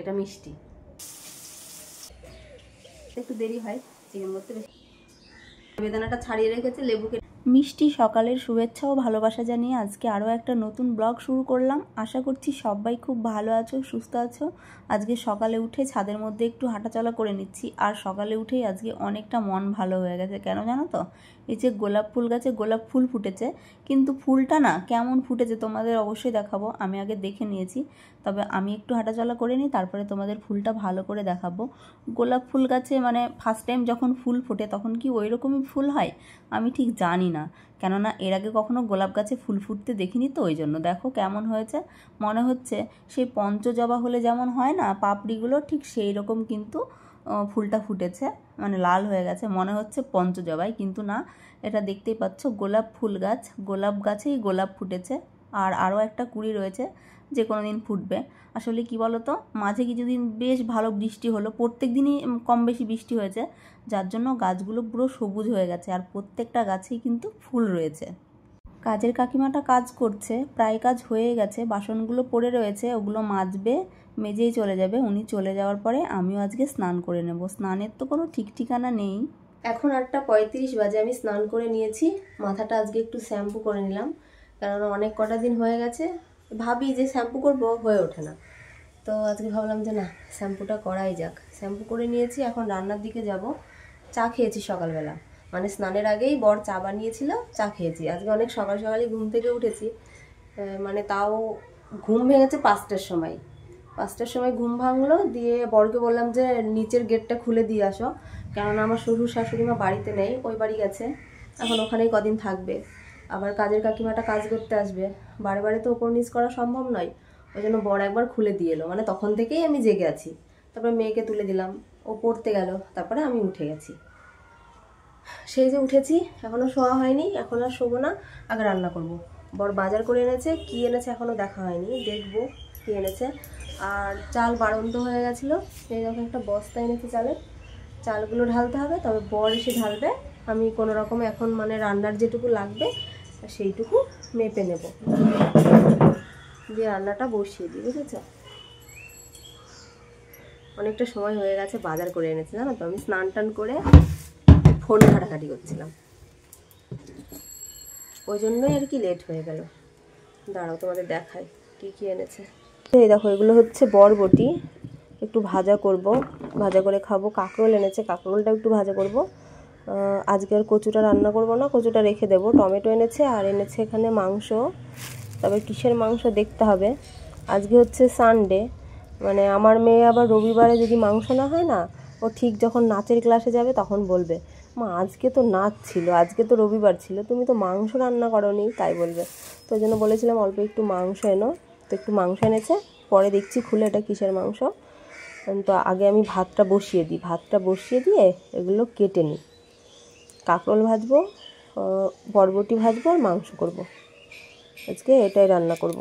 এটা মিষ্টি, একটু দেরি হয় চিকেন করতে, বেদানাটা ছাড়িয়ে রেখেছে, লেবু কেটে। মিষ্টি সকালের শুভেচ্ছা ও ভালোবাসা জানিয়ে আজকে আরও একটা নতুন ব্লগ শুরু করলাম। আশা করছি সবাই খুব ভালো আছো, সুস্থ আছো। আজকে সকালে উঠে ছাদের মধ্যে একটু হাঁটাচলা করে নিচ্ছি, আর সকালে উঠেই আজকে অনেকটা মন ভালো হয়ে গেছে। কেন জানো তো? এই যে গোলাপ ফুল গাছে গোলাপ ফুল ফুটেছে, কিন্তু ফুলটা না কেমন ফুটেছে তোমাদের অবশ্যই দেখাবো। আমি আগে দেখে নিয়েছি, তবে আমি একটু হাঁটাচলা করে নিই, তারপরে তোমাদের ফুলটা ভালো করে দেখাবো। গোলাপ ফুল গাছে মানে ফার্স্ট টাইম যখন ফুল ফোটে তখন কি ওই রকমই ফুল হয় আমি ঠিক জানি না, কেননা এর আগে কখনো গোলাপ গাছে ফুল ফুটতে দেখিনি, তো ওই জন্য। দেখো কেমন হয়েছে, মনে হচ্ছে সেই পঞ্চজবা হলে যেমন হয় না পাপড়িগুলো, ঠিক সেই রকম কিন্তু ফুলটা ফুটেছে, মানে লাল হয়ে গেছে, মনে হচ্ছে পঞ্চজবাই, কিন্তু না, এটা দেখতেই পাচ্ছ গোলাপ ফুল গাছ। গোলাপ গাছেই গোলাপ ফুটেছে, আর আরও একটা কুঁড়ি রয়েছে যে কোনো দিন ফুটবে। আসলে কি বলো তো, মাঝে কিছুদিন বেশ ভালো বৃষ্টি হলো, প্রত্যেক দিনই কম বেশি বৃষ্টি হয়েছে, যার জন্য গাছগুলো পুরো সবুজ হয়ে গেছে, আর প্রত্যেকটা গাছেই কিন্তু ফুল রয়েছে। কাজের কাকিমাটা কাজ করছে, প্রায় কাজ হয়ে গেছে, বাসনগুলো পড়ে রয়েছে, ওগুলো মাজবে, মেজেই চলে যাবে। উনি চলে যাওয়ার পরে আমিও আজকে স্নান করে নেব। স্নানের তো কোনো ঠিক ঠিকানা নেই। এখন 8:35 বাজে, আমি স্নান করে নিয়েছি, মাথাটা আজকে একটু শ্যাম্পু করে নিলাম, কারণ অনেক কটা দিন হয়ে গেছে, ভাবি যে শ্যাম্পু করবো, হয়ে ওঠে না, তো আজকে ভাবলাম যে না, শ্যাম্পুটা করাই যাক। শ্যাম্পু করে নিয়েছি, এখন রান্নার দিকে যাব। চা খেয়েছি সকালবেলা, মানে স্নানের আগেই বর চা বানিয়েছিল, চা খেয়েছি। আজকে অনেক সকাল সকালই ঘুম থেকে উঠেছি, মানে তাও ঘুম ভেঙেছে 5টার সময়। 5টার সময় ঘুম ভাঙলো, দিয়ে বরকে বললাম যে নিচের গেটটা খুলে দিয়ে আসো, কেননা আমার শ্বশুর শাশুড়িমা বাড়িতে নেই, ওই বাড়ি গেছে, এখন ওখানেই কদিন থাকবে। আবার কাজের কাকিমাটা কাজ করতে আসবে, বারে বারে তো ওপর নিচ করা সম্ভব নয়, ওই জন্য বর একবার খুলে দিয়ে এলো, মানে তখন থেকেই আমি জেগে আছি। তারপরে মেয়েকে তুলে দিলাম, ও পড়তে গেল, তারপরে আমি উঠে গেছি। সেই যে উঠেছি, এখনও শোয়া হয়নি, এখন আর শোবো না, আগে রান্না করব। বর বাজার করে এনেছে, কি এনেছে এখনও দেখা হয়নি, দেখবো কি এনেছে। আর চাল বাড়ন্ত হয়ে গেছিলো, সেই রকম একটা বস্তা এনেছে চালের, চালগুলো ঢালতে হবে, তবে বর এসে ঢালবে, আমি কোনো রকম এখন মানে রান্নার যেটুকু লাগবে সেইটুকু মেপে নেব, দিয়ে রান্নাটা বসিয়ে দিই, বুঝেছো? অনেকটা সময় হয়ে গেছে, বাজার করে এনেছে জানো তো। আমি স্নান টান করে ফোন ঘাটাঘাটি করছিলাম, ওই জন্যই আর কি লেট হয়ে গেল। দাঁড়াও তোমাদের দেখাই কি কি এনেছে। এই দেখো, এগুলো হচ্ছে বরবটি, একটু ভাজা করব, ভাজা করে খাবো। কাঁকরোল এনেছে, কাঁকরোলটা একটু ভাজা করব। আজকে আর কচুটা রান্না করব না, কচুটা রেখে দেবো। টমেটো এনেছে, আর এনেছে এখানে মাংস, তবে কিসের মাংস দেখতে হবে। আজকে হচ্ছে সানডে, মানে আমার মেয়ে আবার রবিবারে যদি মাংস না হয় না, ও ঠিক যখন নাচের ক্লাসে যাবে তখন বলবে, মা আজকে তো নাচ ছিল, আজকে তো রবিবার ছিল, তুমি তো মাংস রান্না করোনি, তাই বলবে। তো ওই জন্য বলেছিলাম অল্প একটু মাংস এনো, তো একটু মাংস এনেছে, পরে দেখছি খুলে এটা কিসের মাংস। তো আগে আমি ভাতটা বসিয়ে দিই, ভাতটা বসিয়ে দিয়ে এগুলো কেটে নিই। কাঁকরোল ভাজবো, বরবটি ভাজবো, আর মাংস করব। আজকে এটাই রান্না করব।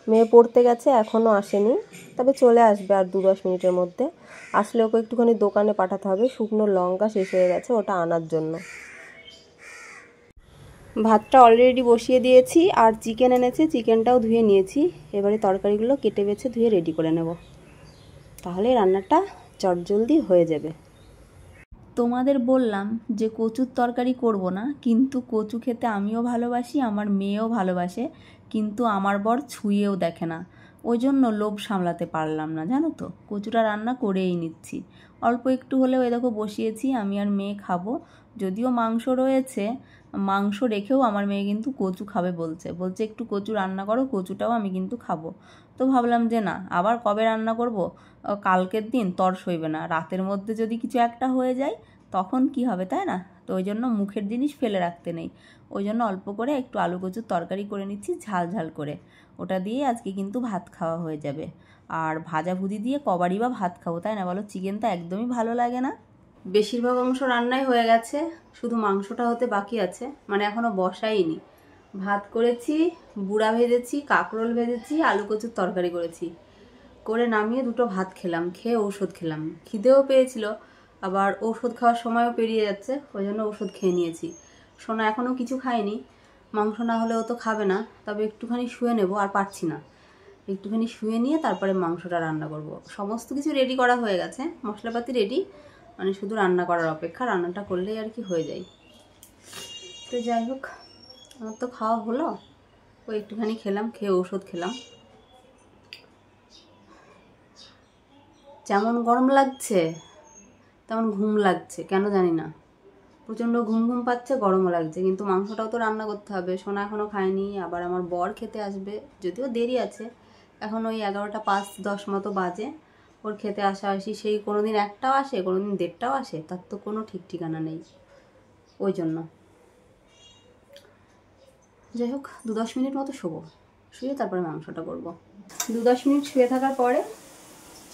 মেয়ে পড়তে গেছে, এখনও আসেনি, তবে চলে আসবে আর 2-10 মিনিটের মধ্যে। আসলে ওকে একটুখানি দোকানে পাঠাতে হবে, শুকনো লঙ্কা শেষ হয়ে গেছে, ওটা আনার জন্য। ভাতটা অলরেডি বসিয়ে দিয়েছি, আর চিকেন এনেছে, চিকেনটাও ধুয়ে নিয়েছি। এবারে তরকারিগুলো কেটে বেছে ধুয়ে রেডি করে নেব, তাহলে রান্নাটা চটজলদি হয়ে যাবে। তোমাদের বললাম যে কচুর তরকারি করব না, কিন্তু কচু খেতে আমিও ভালোবাসি, আমার মেয়েও ভালোবাসে, কিন্তু আমার বর ছুঁয়েও দেখে না, ওই জন্য লোভ সামলাতে পারলাম না, জানো তো, কচুটা রান্না করেই নিচ্ছি। অল্প একটু হলেও এ দেখো বসিয়েছি, আমি আর মেয়ে খাবো। যদিও মাংস রয়েছে, মাংস রেখেও আমার মেয়ে কিন্তু কচু খাবে বলছে, একটু কচু রান্না করো, কচুটাও আমি কিন্তু খাবো। তো ভাবলাম যে না, আবার কবে রান্না করব, কালকের দিন তর সইবে না, রাতের মধ্যে যদি কিছু একটা হয়ে যায় তখন কি হবে, তাই না? তো ওই জন্য মুখের জিনিস ফেলে রাখতে নেই, ওই জন্য অল্প করে একটু আলু কচুর তরকারি করে নিচ্ছি ঝাল ঝাল করে, ওটা দিয়ে আজকে কিন্তু ভাত খাওয়া হয়ে যাবে। আর ভাজাভুজি দিয়ে কবারই বা ভাত খাবো, তাই না বলো? চিকেন তো একদমই ভালো লাগে না। বেশিরভাগ অংশ রান্নাই হয়ে গেছে, শুধু মাংসটা হতে বাকি আছে, মানে এখনও বসাইনি। ভাত করেছি, বুড়া ভেজেছি, কাঁকরোল ভেজেছি, আলু কচুর তরকারি করেছি, করে নামিয়ে দুটো ভাত খেলাম, খেয়ে ঔষধ খেলাম। খিদেও পেয়েছিল, আবার ঔষধ খাওয়ার সময়ও পেরিয়ে যাচ্ছে, ওই জন্য ওষুধ খেয়ে নিয়েছি। সোনা এখনও কিছু খায়নি, মাংস না হলেও তো খাবে না, তবে একটুখানি শুয়ে নেব, আর পারছি না। একটুখানি শুয়ে নিয়ে তারপরে মাংসটা রান্না করব। সমস্ত কিছু রেডি করা হয়ে গেছে, মশলাপাতি রেডি, মানে শুধু রান্না করার অপেক্ষা। রান্নাটা করলেই আর কি হয়ে যায়। তো যাই হোক, আমার তো খাওয়া হলো, ওই একটুখানি খেলাম, খেয়ে ওষুধ খেলাম। যেমন গরম লাগছে তেমন ঘুম লাগছে, কেন জানি না, প্রচণ্ড ঘুম ঘুম পাচ্ছে, গরমও লাগছে। কিন্তু মাংসটাও তো রান্না করতে হবে, সোনা এখনও খায়নি, আবার আমার বর খেতে আসবে, যদিও দেরি আছে, এখন ওই 11টা 5-10 মতো বাজে। ওর খেতে আসা আসি, সেই কোনো দিন 1টাও আসে, কোনো দিন 1:30টাও আসে, তার তো কোনো ঠিক ঠিকানা নেই। ওই জন্য যাই হোক 2-10 মিনিট মতো শোবো, শুয়ে তারপরে মাংসটা করব। 2-10 মিনিট শুয়ে থাকার পরে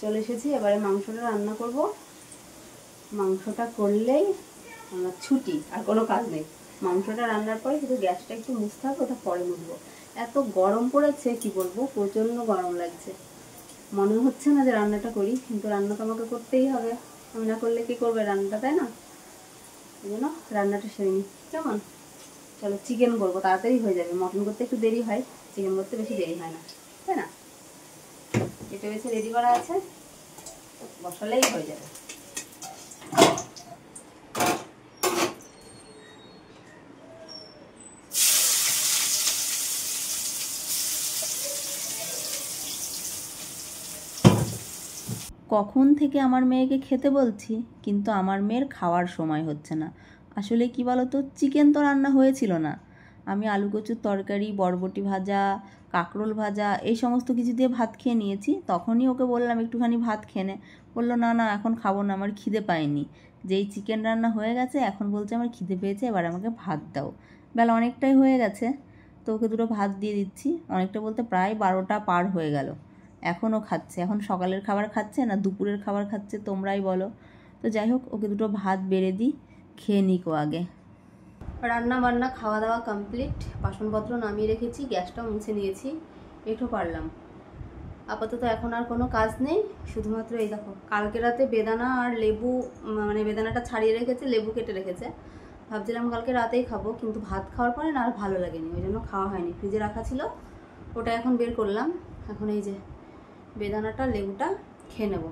চলে এসেছি, এবারে মাংসটা রান্না করব। মাংসটা করলেই আমার ছুটি, আর কোনো কাজ নেই। মাংসটা রান্নার পরে শুধু গ্যাসটা একটু মুছতে হবে, ওটা পরে মুছবো। এত গরম পড়েছে কি বলবো, প্রচণ্ড গরম লাগছে। মনে হচ্ছে না যে রান্নাটা করি, কিন্তু রান্না তো আমাকে করতেই হবে, আমি না করলে কি করবে রান্নাটা, তাই না? এই জন্য রান্নাটা সেরে নিই। কেমন? চলো চিকেন করবো, তাড়াতাড়ি হয়ে যাবে। মটন করতে একটু দেরি হয়, চিকেন করতে বেশি দেরি হয় না, তাই না? এটা বেশি রেডি করা আছে, বসালেই হয়ে যাবে। কখন থেকে আমার মেয়েকে খেতে বলছি, কিন্তু আমার মেয়ের খাওয়ার সময় হচ্ছে না। আসলে কি বলতো, চিকেন তো রান্না হয়েছিল না, আমি আলু কচুর তরকারি, বরবটি ভাজা, কাঁকরোল ভাজা, এই সমস্ত কিছু দিয়ে ভাত খেয়ে নিয়েছি। তখনই ওকে বললাম একটুখানি ভাত খেয়ে নে, বললো না না এখন খাবো না, আমার খিদে পায়নি। যেই চিকেন রান্না হয়ে গেছে এখন বলছে আমার খিদে পেয়েছে, এবার আমাকে ভাত দাও। বেলা অনেকটাই হয়ে গেছে, তো ওকে দুটো ভাত দিয়ে দিচ্ছি। অনেকটা বলতে প্রায় 12টা পার হয়ে গেল, এখনও খাচ্ছে। এখন সকালের খাবার খাচ্ছে না দুপুরের খাবার খাচ্ছে, তোমরাই বলো। তো যাই হোক, ওকে দুটো ভাত বেড়ে দিই, খেয়ে নিক ও আগে। রান্না বান্না খাওয়া দাওয়া কমপ্লিট, বাসনপত্র নামিয়ে রেখেছি, গ্যাসটাও মুছে নিয়েছি, এঁঠো পারলাম। আপাতত এখন আর কোনো কাজ নেই, শুধুমাত্র এই দেখো কালকে রাতে বেদানা আর লেবু, মানে বেদানাটা ছাড়িয়ে রেখেছে, লেবু কেটে রেখেছে। ভাবছিলাম কালকে রাতেই খাবো, কিন্তু ভাত খাওয়ার পরে না আর ভালো লাগেনি, ওই জন্য খাওয়া হয়নি। ফ্রিজে রাখা ছিল, ওটা এখন বের করলাম। এখন এই যে বেদানাটা লেবুটা খেয়ে নেব,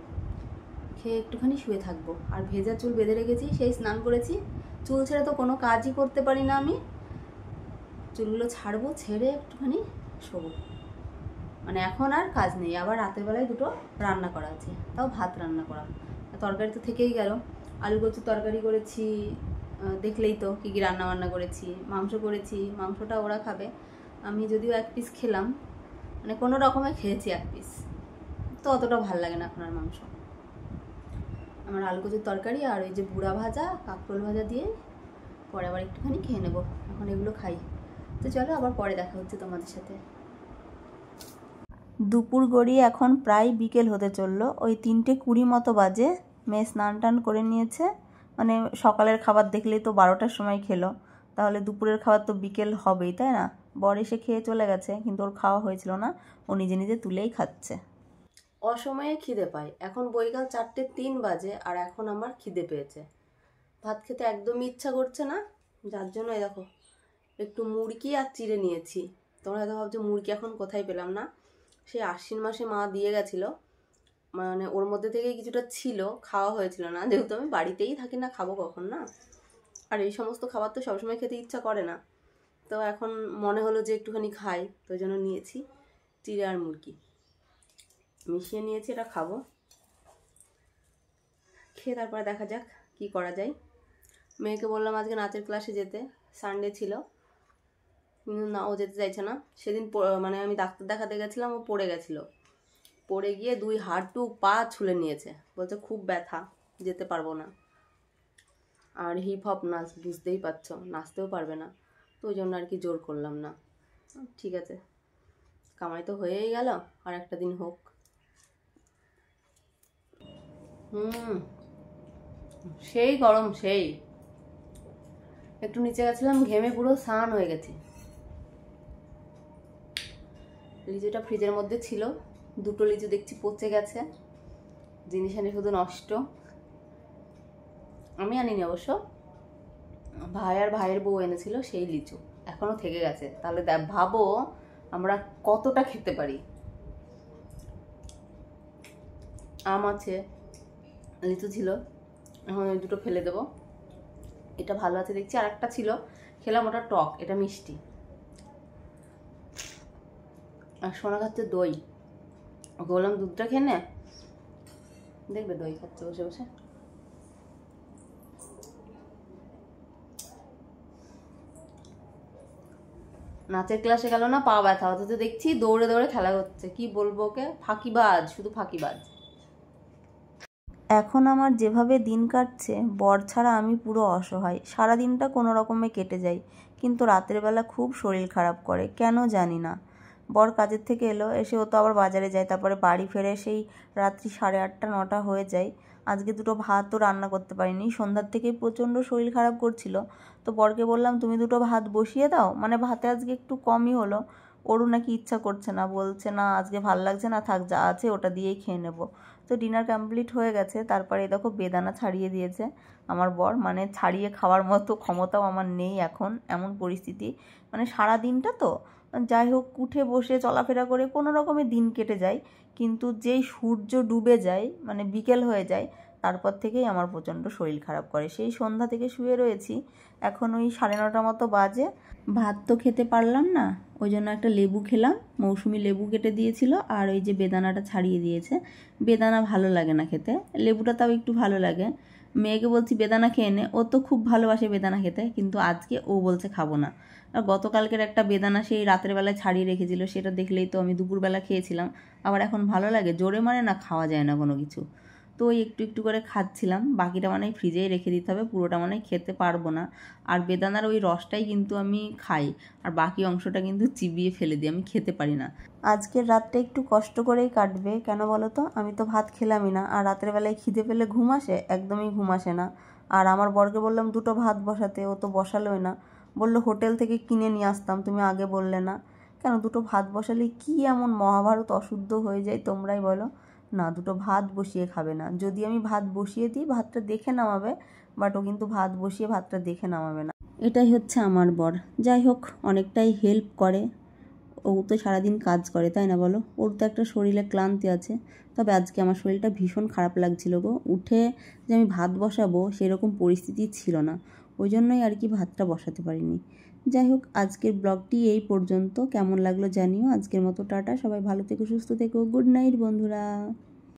খেয়ে একটুখানি শুয়ে থাকবো। আর ভেজা চুল বেঁধে রেখেছি, সেই স্নান করেছি। চুল ছেড়ে তো কোনো কাজই করতে পারি না আমি, চুলগুলো ছাড়বো, ছেড়ে একটুখানি শোবো। মানে এখন আর কাজ নেই। আবার রাতের বেলায় দুটো রান্না করা আছে, তাও ভাত রান্না করা, তরকারি তো থেকেই গেল। আলু কচুর তরকারি করেছি, দেখলেই তো কী কী রান্না বান্না করেছি। মাংস করেছি, মাংসটা ওরা খাবে, আমি যদিও 1 পিস খেলাম, মানে কোনো রকমে খেয়েছি 1 পিস, তো অতটা ভালো লাগে না এখন আর মাংস। আমার আলু কচুর তরকারি আর ওই যে বুড়া ভাজা, কাঁকরোল ভাজা দিয়ে পরে আবার একটুখানি খেয়ে নেবো, এখন এগুলো খাই। তো চলো আবার পরে দেখা হচ্ছে তোমাদের সাথে। দুপুর গড়িয়ে এখন প্রায় বিকেল হতে চললো, ওই 3:20 মতো বাজে। মেয়ে স্নান টান করে নিয়েছে, মানে সকালের খাবার দেখলেই তো 12টার সময় খেলো, তাহলে দুপুরের খাবার তো বিকেল হবেই, তাই না? বর এসে খেয়ে চলে গেছে, কিন্তু ওর খাওয়া হয়েছিল না, ও নিজে নিজে তুলেই খাচ্ছে। অসময়ে খিদে পায়, এখন বৈকাল 4:03 বাজে, আর এখন আমার খিদে পেয়েছে। ভাত খেতে একদমই ইচ্ছা করছে না, যার জন্য এই দেখো একটু মুরগি আর চিড়ে নিয়েছি। তোমরা হয়তো ভাবছো মুরগি এখন কোথায় পেলাম না, সেই আশ্বিন মাসে মা দিয়ে গেছিলো, মানে ওর মধ্যে থেকেই কিছুটা ছিল, খাওয়া হয়েছিল না, যেহেতু আমি বাড়িতেই থাকি না, খাবো কখন না? আর এই সমস্ত খাবার তো সবসময় খেতে ইচ্ছা করে না, তো এখন মনে হলো যে একটুখানি খাই, তো ওই জন্য নিয়েছি চিড়ে আর মুরগি মিশিয়ে নিয়েছি, এটা খাবো। খেয়ে তারপরে দেখা যাক কি করা যায়। মেয়েকে বললাম আজকে নাচের ক্লাসে যেতে, সানডে ছিল, কিন্তু না, ও যেতে চাইছে না। সেদিন মানে আমি ডাক্তার দেখাতে গেছিলাম, ও পড়ে গেছিলো, পড়ে গিয়ে 2 হাঁটু পা ছুলে নিয়েছে, বলছে খুব ব্যথা, যেতে পারবো না। আর হিপ হপ নাচ, বুঝতেই পারছো, নাচতেও পারবে না, তো ওই জন্য আর কি জোর করলাম না। ঠিক আছে, কামাই তো হয়েই গেল, আর একটা দিন হোক। সেই গরম, সেই একটু নিচে গেছিলাম, ঘেমে পুরো স্নান হয়ে গেছি। লিচুটা ফ্রিজের মধ্যে ছিল, 2টো লিচু দেখছি পচে গেছে, জিনিস এনে শুধু নষ্ট। আমি আনিনি অবশ্য, ভাই আর ভাইয়ের বউ এনেছিল সেই লিচু, এখনো থেকে গেছে। তাহলে ভাবো আমরা কতটা খেতে পারি। আম আছে, লিচু ছিল, এখন ওই দুটো ফেলে দেবো। এটা ভালো আছে দেখছি, আর একটা ছিল খেলাম, ওটা টক, এটা মিষ্টি। আর সোনা খাচ্ছে দই, ওকে বললাম দুধটা খেয়ে নে, দেখবে দই খাচ্ছে বসে বসে। নাচের ক্লাসে গেল না, পা ব্যথা, অথচ দেখছি দৌড়ে দৌড়ে খেলা করছে। কি বলবো ওকে, ফাঁকিবাজ, শুধু ফাঁকিবাজ। এখন আমার যেভাবে দিন কাটছে, বর ছাড়া আমি পুরো অসহায়। সারা দিনটা কোনো রকমে কেটে যায়, কিন্তু রাতের বেলা খুব শরীর খারাপ করে, কেন জানি না। বর কাজের থেকে এলো, এসে ও তো আবার বাজারে যায়, তারপরে বাড়ি ফেরে সেই রাত্রি 8:30 9টা হয়ে যায়। আজকে দুটো ভাতও রান্না করতে পারিনি, সন্ধ্যার থেকেই প্রচণ্ড শরীর খারাপ করছিল। তো বরকে বললাম তুমি দুটো ভাত বসিয়ে দাও, মানে ভাতে আজকে একটু কমই হলো। ওরও নাকি ইচ্ছা করছে না, বলছে না আজকে ভাল লাগছে না, থাক যা আছে ওটা দিয়েই খেয়ে নেবো। তো ডিনার কমপ্লিট হয়ে গেছে, তারপরে দেখো বেদানা ছাড়িয়ে দিয়েছে আমার বর, মানে ছাড়িয়ে খাওয়ার মতো ক্ষমতাও আমার নেই এখন, এমন পরিস্থিতি। মানে সারা দিনটা তো যাই হোক উঠে বসে চলাফেরা করে কোনো রকমের দিন কেটে যায়, কিন্তু যেই সূর্য ডুবে যায়, মানে বিকেল হয়ে যায়, তারপর থেকেই আমার প্রচণ্ড শরীর খারাপ করে। সেই সন্ধ্যা থেকে শুয়ে রয়েছি, এখন ওই 9:30 মতো বাজে। ভাত তো খেতে পারলাম না, ওই জন্য একটা লেবু খেলাম, মৌসুমি লেবু কেটে দিয়েছিল, আর ওই যে বেদানাটা ছাড়িয়ে দিয়েছে। বেদানা ভালো লাগে না খেতে, লেবুটা তাও একটু ভালো লাগে। মেয়েকে বলছি বেদানা খেয়ে নে, ও তো খুব ভালোবাসে বেদানা খেতে, কিন্তু আজকে ও বলছে খাবো না। আর গতকালকের একটা বেদানা সেই রাতের বেলায় ছাড়িয়ে রেখেছিল, সেটা দেখলেই তো আমি দুপুরবেলা খেয়েছিলাম, আবার এখন ভালো লাগে, জোরে মানে না, খাওয়া যায় না কোনো কিছু। তো ওই একটু একটু করে খাচ্ছিলাম, বাকিটা মানে ফ্রিজেই রেখে দিতে হবে, পুরোটা মানে খেতে পারবো না। আর বেদানার ওই রসটাই কিন্তু আমি খাই, আর বাকি অংশটা কিন্তু চিবিয়ে ফেলে দিই, আমি খেতে পারি না। আজকের রাতটা একটু কষ্ট করেই কাটবে, কেন বলো তো, আমি তো ভাত খেলামই না, আর রাতের বেলায় খিদে পেলে ঘুম আসে, একদমই ঘুম আসে না। আর আমার বরকে বললাম দুটো ভাত বসাতে, ও তো বসালোই না, বললো হোটেল থেকে কিনে নিয়ে আসতাম, তুমি আগে বললে না। কেন, দুটো ভাত বসালে কি এমন মহাভারত অশুদ্ধ হয়ে যায় তোমরাই বলো। না, দুটো ভাত বসিয়ে খাবে না, যদি আমি ভাত বসিয়ে দিই ভাতটা দেখে নামাবে, বাট ও কিন্তু ভাত বসিয়ে ভাতটা দেখে নামাবে না। এটাই হচ্ছে আমার বর। যাই হোক, অনেকটাই হেল্প করে, ও তো সারাদিন কাজ করে, তাই না বলো, ওর তো একটা শরীরে ক্লান্তি আছে। তবে আজকে আমার শরীরটা ভীষণ খারাপ লাগছিল গো, উঠে যে আমি ভাত বসাবো সেরকম পরিস্থিতি ছিল না, ওই জন্যই আর কি ভাতটা বসাতে পারিনি। যাই হোক, আজকের ব্লগটি এই পর্যন্ত, কেমন লাগলো জানিও। আজকের মতো টাটা, সবাই ভালো থেকো, সুস্থ থেকো, গুড নাইট বন্ধুরা।